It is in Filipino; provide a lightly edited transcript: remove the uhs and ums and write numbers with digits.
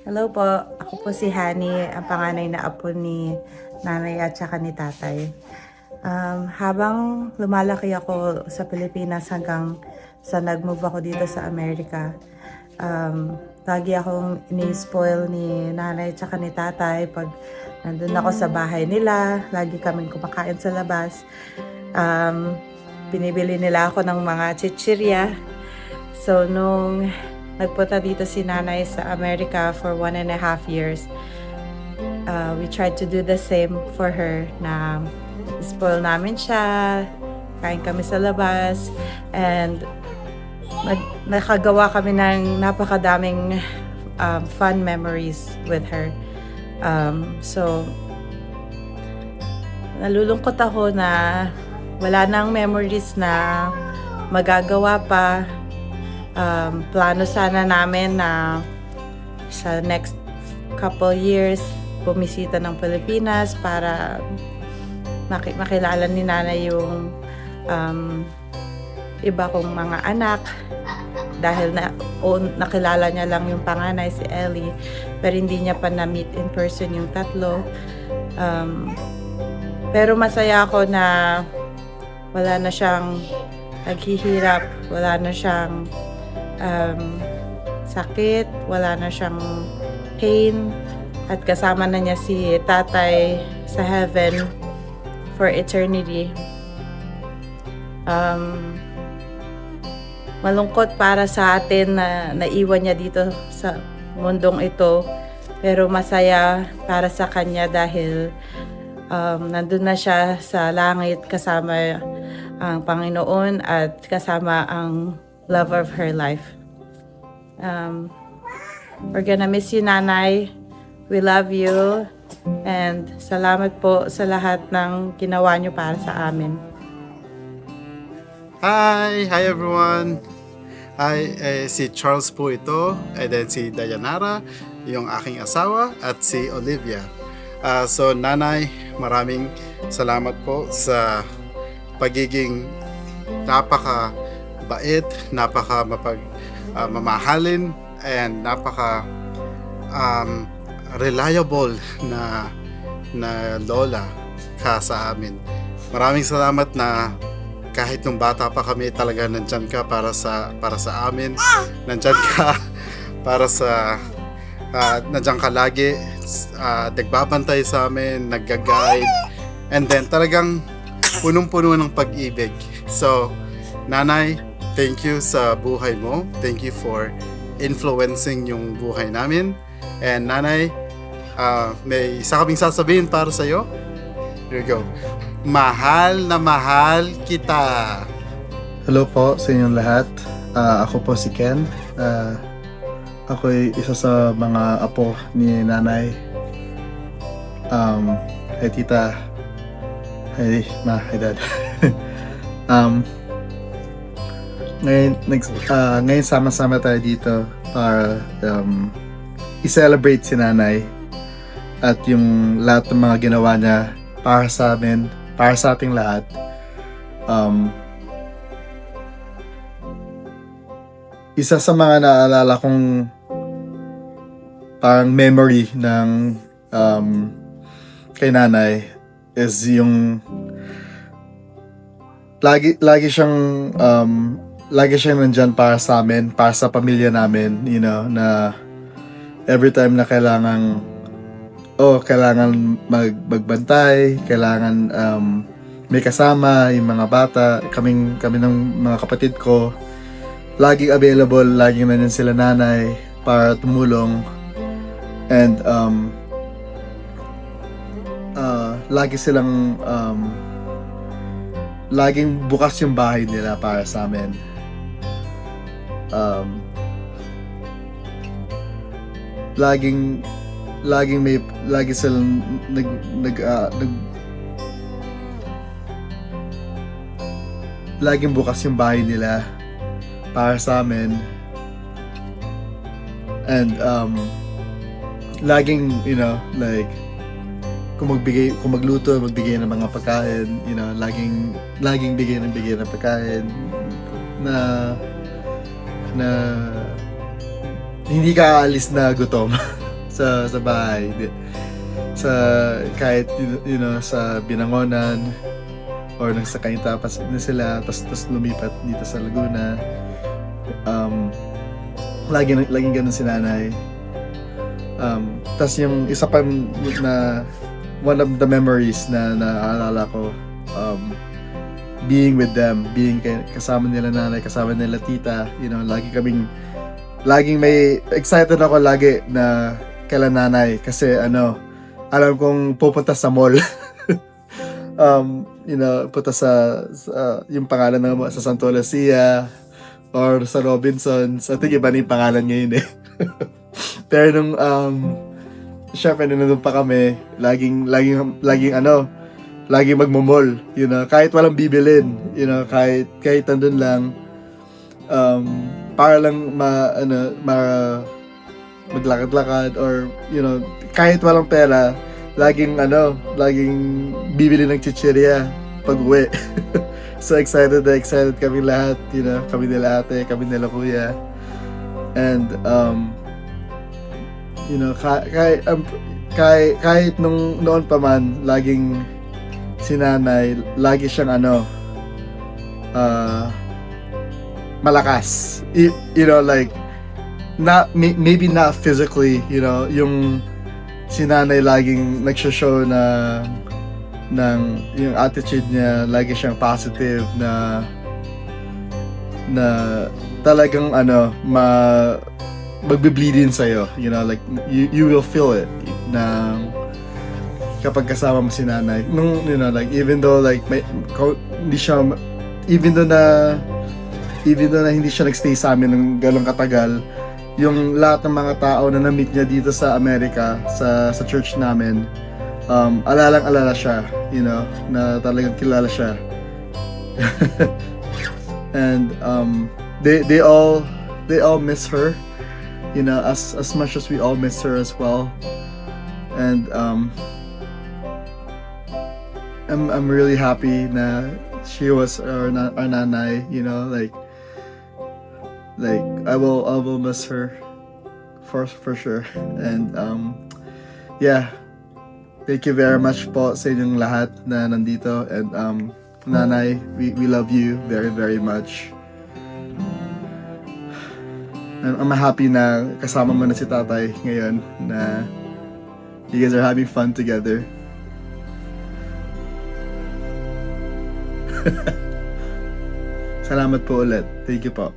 Hello po, ako po si Hani, ang panganay na apo ni nanay at saka ni tatay. Habang lumalaki ako sa Pilipinas hanggang sa nag-move ako dito sa Amerika, lagi akong ini-spoil ni nanay at saka ni tatay pag nandun ako sa bahay nila, lagi kaming kumakain sa labas. Binibili nila ako ng mga chichirya. So, nung nagpunta dito si nanay sa Amerika for 1.5 years, we tried to do the same for her na spoil namin siya, kain kami sa labas, and nakagawa kami ng napakadaming fun memories with her. So, nalulungkot ako na wala nang memories na magagawa pa. Plano sana namin na sa next couple years bumisita ng Pilipinas para makilala ni nanay yung iba kong mga anak, dahil nakilala niya lang yung panganay si Ellie, pero hindi niya pa na-meet in person yung tatlo. Pero masaya ako na wala na siyang naghihirap, wala na siyang sakit, wala na siyang pain, at kasama na niya si tatay sa heaven for eternity. Malungkot para sa atin na naiwan niya dito sa mundong ito, pero masaya para sa kanya dahil nandun na siya sa langit kasama ang Panginoon at kasama ang love of her life. We're gonna miss you, Nanay. We love you. And salamat po sa lahat ng ginawa niyo para sa amin. Hi everyone. Si Charles po ito, and then si Dayanara, yung aking asawa, at si Olivia. So nanay, maraming salamat po sa pagiging napaka-bait, mamahalin, and reliable na lola ka sa amin. Maraming salamat na kahit nung bata pa kami, talaga nandyan ka para sa amin. Nandyan ka para sa nandyan ka lagi, nagbabantay sa amin, nagga-guide, and then talagang punong-puno ng pag-ibig. So, nanay, thank you sa buhay mo. Thank you for influencing yung buhay namin. And nanay, may isa kaming sasabihin para sa'yo. Here you go. Mahal na mahal kita. Hello po sa inyong lahat. Ako po si Ken. Ako'y isa sa mga apo ni nanay. Hi tita. Hi ma. Hi dad. Ngayon sama-sama tayo dito para i-celebrate si nanay at yung lahat ng mga ginawa niya para sa amin, para sa ating lahat. Isa sa mga naalala kong parang memory ng kay nanay is yung lagi siyang nandyan para sa amin, para sa pamilya namin, you know, na every time na kailangan magbantay, kailangan may kasama yung mga bata, kami ng mga kapatid ko, laging available, laging nandyan sila nanay para tumulong, and lagi silang laging bukas yung bahay nila para sa amin. Lagi silang laging bukas yung bahay nila para sa amin. And laging, you know, like kung magluto, magbigay ng mga pagkain, you know, laging bigay ng pagkain na hindi ka aalis na gutom. sa bahay. Sa kahit sa Binangonan or sa Kaintapas na sila, tapos lumipat dito sa Laguna. Laging ganun si nanay. Tas yung isa pa na one of the memories na naalala ko, being with them, kasama nila nanay, kasama nila tita, laging may excited ako lagi na kailan nanay kasi alam kong pupunta sa mall. Punta sa yung pangalan ng sa Santa Lucia or sa Robinsons. I think iba na yung pangalan ngayon eh. Pero nung syempre nandun pa kami, laging magmo-mall, kahit walang bibilin, kahit nandun lang, para lang maglakad-lakad or kahit walang pera, laging bibili ng chichirya pag uwi. So excited kami lahat, kami nila ate, kami nila kuya. And kahit nung noon pa man, laging si nanay, lagi siyang malakas. Maybe not physically, yung si nanay laging nagsho-show yung attitude niya, lagi siyang positive na talagang magbe-bleed in sa'yo, you will feel it na kapag kasama mo si nanay. Even though na hindi siya nagstay sa amin ng galong katagal, yung lahat ng mga tao na na-meet niya dito sa Amerika, sa church namin, alalang-alala siya, na talagang kilala siya. And they all miss her, as much as we all miss her as well. And I'm really happy na she was our nanay, I will miss her for sure. And yeah, thank you very much po sa inyong lahat na nandito. And nanay, we love you very, very much. I'm happy na kasama mo na si tatay ngayon, na you guys are having fun together. Salamat po ulit. Thank you po.